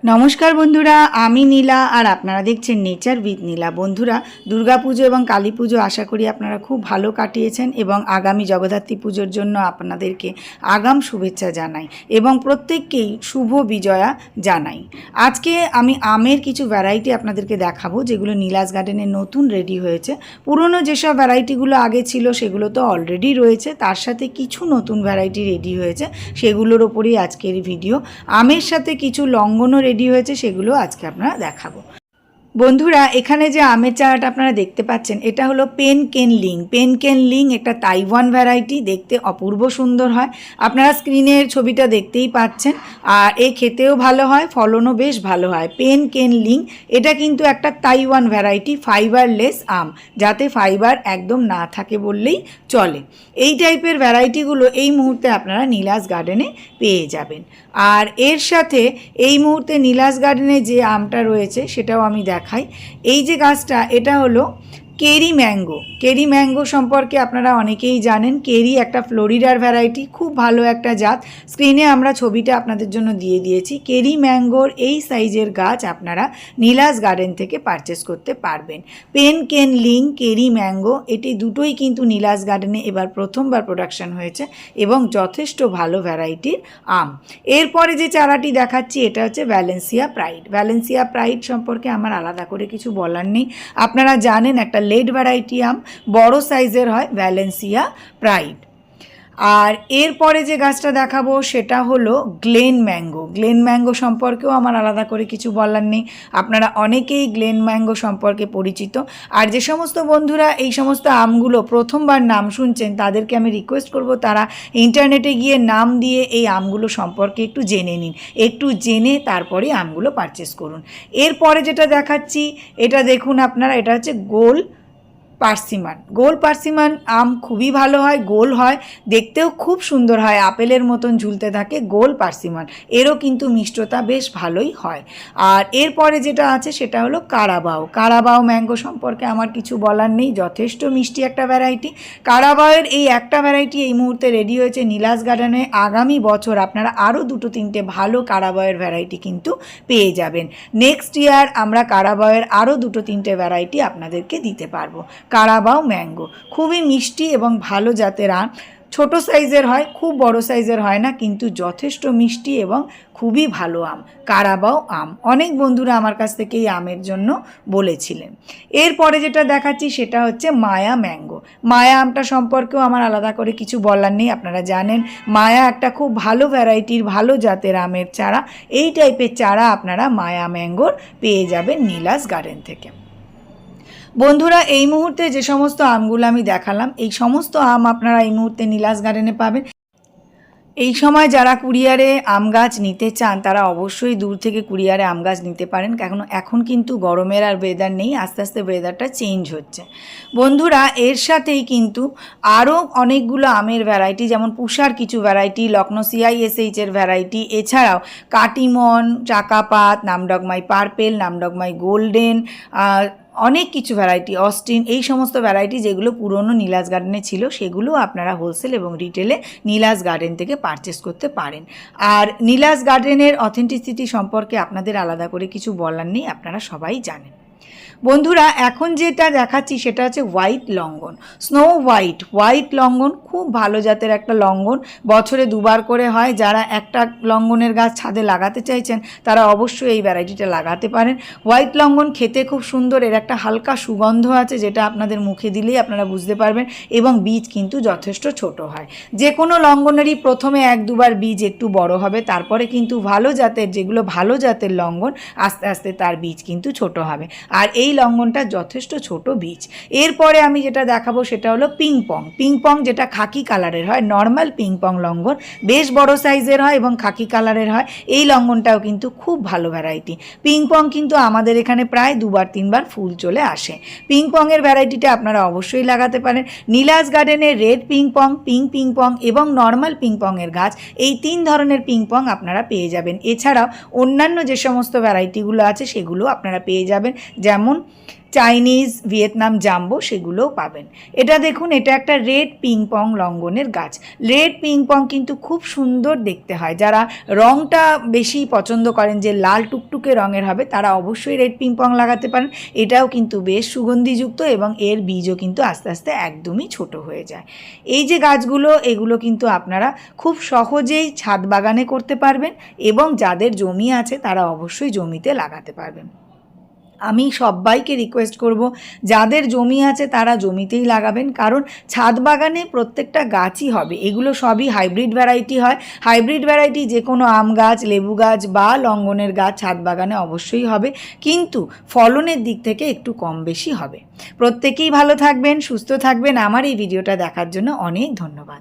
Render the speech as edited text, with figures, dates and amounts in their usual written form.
নমস্কার বন্ধুরা, আমি নীলা আর আপনারা দেখছেন নেচার উইথ নীলা। বন্ধুরা, দুর্গাপুজো এবং কালী পুজো আশা করি আপনারা খুব ভালো কাটিয়েছেন এবং আগামী জগদ্ধাত্রী পুজোর জন্য আপনাদেরকে আগাম শুভেচ্ছা জানাই এবং প্রত্যেককেই শুভ বিজয়া জানাই। আজকে আমি আমের কিছু ভ্যারাইটি আপনাদেরকে দেখাবো যেগুলো নীলাজ গার্ডেনে নতুন রেডি হয়েছে। পুরনো যেসব ভ্যারাইটিগুলো আগে ছিল সেগুলো তো অলরেডি রয়েছে, তার সাথে কিছু নতুন ভ্যারাইটি রেডি হয়েছে, সেগুলোর ওপরেই আজকের ভিডিও। আমের সাথে কিছু লঙ্ঘনও রেডি হয়েছে, সেগুলো আজকে আপনারা দেখাবো। বন্ধুরা, এখানে যে আমের চারাটা আপনারা দেখতে পাচ্ছেন এটা হলো পেন কেন লিং। পেন কেন লিং একটা তাইওয়ান ভ্যারাইটি, দেখতে অপূর্ব সুন্দর হয়। আপনারা স্ক্রিনের ছবিটা দেখতেই পাচ্ছেন। আর এ খেতেও ভালো হয়, ফলনও বেশ ভালো হয়। পেন কেন লিং এটা কিন্তু একটা তাইওয়ান ভ্যারাইটি, ফাইবারলেস আম, যাতে ফাইবার একদম না থাকে বললেই চলে। এই টাইপের ভ্যারাইটিগুলো এই মুহূর্তে আপনারা নীলাজ গার্ডেনে পেয়ে যাবেন। আর এর সাথে এই মুহূর্তে নীলাজ গার্ডেনে যে আমটা রয়েছে সেটাও আমি দেখাই। এই যে গাছটা, এটা হলো কেরি ম্যাঙ্গো। কেরি ম্যাঙ্গো সম্পর্কে আপনারা অনেকেই জানেন। কেরি একটা ফ্লোরিডার ভ্যারাইটি, খুব ভালো একটা জাত। স্ক্রিনে আমরা ছবিটা আপনাদের জন্য দিয়ে দিয়েছি। কেরি ম্যাঙ্গোর এই সাইজের গাছ আপনারা নীলাজ গার্ডেন থেকে পারচেস করতে পারবেন। পেন কেন লিং, কেরি ম্যাঙ্গো, এটি দুটোই কিন্তু নীলাজ গার্ডেনে এবার প্রথমবার প্রোডাকশন হয়েছে এবং যথেষ্ট ভালো ভ্যারাইটির আম। এরপরে যে চারাটি দেখাচ্ছি এটা হচ্ছে ভ্যালেন্সিয়া প্রাইড। ভ্যালেন্সিয়া প্রাইড সম্পর্কে আমার আলাদা করে কিছু বলার নেই। আপনারা জানেন একটা লেড ভ্যারাইটি আম, বড় সাইজের হয় ভ্যালেন্সিয়া প্রাইড। আর এরপরে যে গাছটা দেখাবো সেটা হলো গ্লেন ম্যাঙ্গো। গ্লেন ম্যাঙ্গো সম্পর্কেও আমার আলাদা করে কিছু বলার নেই। আপনারা অনেকেই গ্লেন ম্যাঙ্গো সম্পর্কে পরিচিত। আর যে সমস্ত বন্ধুরা এই সমস্ত আমগুলো প্রথমবার নাম শুনছেন তাদেরকে আমি রিকোয়েস্ট করব তারা ইন্টারনেটে গিয়ে নাম দিয়ে এই আমগুলো সম্পর্কে একটু জেনে নিন, একটু জেনে তারপরে আমগুলো পারচেস করুন। এরপরে যেটা দেখাচ্ছি এটা দেখুন আপনারা, এটা হচ্ছে গোল পার্সিমান। গোল পার্সিমান আম খুবই ভালো হয়, গোল হয়, দেখতেও খুব সুন্দর হয়, আপেলের মতন ঝুলতে থাকে গোল পার্সিমান। এরও কিন্তু মিষ্টতা বেশ ভালোই হয়। আর এরপরে যেটা আছে সেটা হলো কারাবাও। কারাবাও ম্যাঙ্গো সম্পর্কে আমার কিছু বলার নেই, যথেষ্ট মিষ্টি একটা ভ্যারাইটি। কারাবাওয়ের এই একটা ভ্যারাইটি এই মুহূর্তে রেডি হয়েছে নীলাজ গার্ডেনে। আগামী বছর আপনারা আরও দুটো তিনটে ভালো কারাবাওয়ের ভ্যারাইটি কিন্তু পেয়ে যাবেন। নেক্সট ইয়ার আমরা কারাবাওয়ের আরও দুটো তিনটে ভ্যারাইটি আপনাদেরকে দিতে পারবো। কারাবাও ম্যাঙ্গো খুবই মিষ্টি এবং ভালো জাতের আম, ছোট সাইজের হয়, খুব বড় সাইজের হয় না, কিন্তু যথেষ্ট মিষ্টি এবং খুবই ভালো আম কারাবাও আম। অনেক বন্ধুরা আমার কাছ থেকে এই আমের জন্য বলেছিলেন। এরপরে যেটা দেখাচ্ছি সেটা হচ্ছে মায়া ম্যাঙ্গো। মায়া আমটা সম্পর্কেও আমার আলাদা করে কিছু বলার নেই। আপনারা জানেন মায়া একটা খুব ভালো ভ্যারাইটির, ভালো জাতের আমের চারা। এই টাইপের চারা আপনারা মায়া ম্যাঙ্গোর পেয়ে যাবেন নীলাজ গার্ডেন থেকে। বন্ধুরা, এই মুহূর্তে যে সমস্ত আমগুলো আমি দেখালাম এই সমস্ত আম আপনারা এই মুহূর্তে নীলাজ গার্ডেনে পাবেন। এই সময় যারা কুরিয়ারে আম গাছ নিতে চান তারা অবশ্যই দূর থেকে কুরিয়ারে আম গাছ নিতে পারেন, কারণ এখন কিন্তু গরমের আর ওয়েদার নেই, আস্তে আস্তে ওয়েদারটা চেঞ্জ হচ্ছে। বন্ধুরা, এর সাথেই কিন্তু আরও অনেকগুলো আমের ভ্যারাইটি, যেমন পুষার কিছু ভ্যারাইটি, লখনৌ CISH-এর ভ্যারাইটি, এছাড়াও কাটিমন, চাকাপাত, নামডগমাই পার্পেল, নামডগমাই গোল্ডেন, অনেক কিছু ভ্যারাইটি, অস্টিন, এই সমস্ত ভ্যারাইটি যেগুলো পুরনো নীলাজ গার্ডেনে ছিল সেগুলো আপনারা হোলসেল এবং রিটেলে নীলাজ গার্ডেন থেকে পারচেস করতে পারেন। আর নীলাজ গার্ডেনের অথেন্টিসিটি সম্পর্কে আপনাদের আলাদা করে কিছু বলার নেই, আপনারা সবাই জানেন। বন্ধুরা, এখন যেটা দেখাচ্ছি সেটা হচ্ছে হোয়াইট লঙ্ঘন, স্নো হোয়াইট। হোয়াইট লঙ্ঘন খুব ভালো জাতের একটা লঙ্ঘন, বছরে দুবার করে হয়। যারা একটা লঙ্ঘনের গাছ ছাদে লাগাতে চাইছেন তারা অবশ্যই এই ভ্যারাইটিটা লাগাতে পারেন। হোয়াইট লঙ্ঘন খেতে খুব সুন্দর, এর একটা হালকা সুগন্ধ আছে যেটা আপনাদের মুখে দিলেই আপনারা বুঝতে পারবেন, এবং বীজ কিন্তু যথেষ্ট ছোট হয়। যে কোনো লঙ্ঘনেরই প্রথমে এক দুবার বীজ একটু বড় হবে, তারপরে কিন্তু ভালো জাতের, যেগুলো ভালো জাতের লঙ্ঘন, আস্তে আস্তে তার বীজ কিন্তু ছোট হবে। আর এই লঙ্ঘনটা যথেষ্ট ছোট বীজ। এরপরে আমি যেটা দেখাবো সেটা হলো পিংপং। পিংপং যেটা খাকি কালারের হয়, নর্মাল পিংপং লঙ্ঘন, বেশ বড় সাইজের হয় এবং খাকি কালারের হয়। এই লঙ্ঘনটাও কিন্তু খুব ভালো ভ্যারাইটি। পিংপং কিন্তু আমাদের এখানে প্রায় দুবার তিনবার ফুল চলে আসে। পিংপংয়ের ভ্যারাইটিটা আপনারা অবশ্যই লাগাতে পারেন। নীলাজ গার্ডেনে রেড পিংপং, পিঙ্ক পিংপং এবং নর্মাল পিংপংয়ের গাছ, এই তিন ধরনের পিংপং আপনারা পেয়ে যাবেন। এছাড়াও অন্যান্য যে সমস্ত ভ্যারাইটিগুলো আছে সেগুলো আপনারা পেয়ে যাবেন, যেমন চাইনিজ, ভিয়েতনাম জাম্বো, সেগুলোও পাবেন। এটা দেখুন, এটা একটা রেড পিংপং লঙ্ঘনের গাছ। রেড পিংপং কিন্তু খুব সুন্দর দেখতে হয়। যারা রঙটা বেশি পছন্দ করেন, যে লাল টুকটুক টুকটুকে রঙের হবে তারা অবশ্যই রেড পিংপং লাগাতে পারেন। এটাও কিন্তু বেশ সুগন্ধিযুক্ত এবং এর বীজও কিন্তু আস্তে আস্তে একদমই ছোট হয়ে যায়। এই যে গাছগুলো, এগুলো কিন্তু আপনারা খুব সহজেই ছাদ বাগানে করতে পারবেন এবং যাদের জমি আছে তারা অবশ্যই জমিতে লাগাতে পারবেন। আমি সবাইকে রিকোয়েস্ট করব, যাদের জমি আছে তারা জমিতেই লাগাবেন, কারণ ছাদ বাগানে প্রত্যেকটা গাছই হবে, এগুলো সবই হাইব্রিড ভ্যারাইটি হয়। হাইব্রিড ভ্যারাইটি যে কোনো আম গাছ, লেবু গাছ বা লঙ্গনের গাছ ছাদ বাগানে অবশ্যই হবে, কিন্তু ফলনের দিক থেকে একটু কম বেশি হবে। প্রত্যেকেই ভালো থাকবেন, সুস্থ থাকবেন। আমার এই ভিডিওটা দেখার জন্য অনেক ধন্যবাদ।